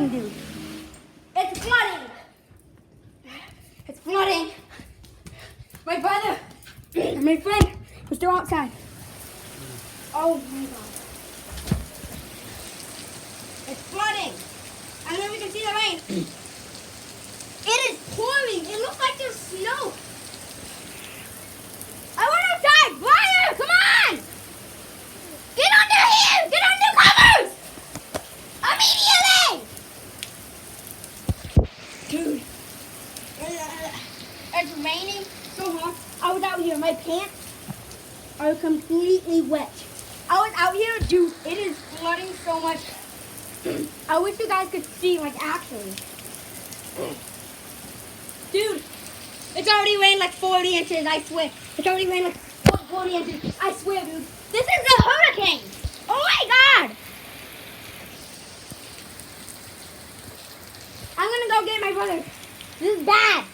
flooding, dude. It's flooding. It's flooding. My brother and my friend are still outside. Oh my God. It's flooding. I don't know if we can see the rain. It is pouring. It looks like there's snow. I went outside. Brian, come on. Get under here. Get under covers. Immediately. Dude. It's raining so hard. I was out here. My pants are completely wet. I was out here, dude. It is flooding so much. I wish you guys could see, like, actually. Dude, it's already rained like 40 inches, I swear. It's already rained like 40 inches. I swear, dude. This is a hurricane. Oh, my God. I'm going to go get my brother. This is bad.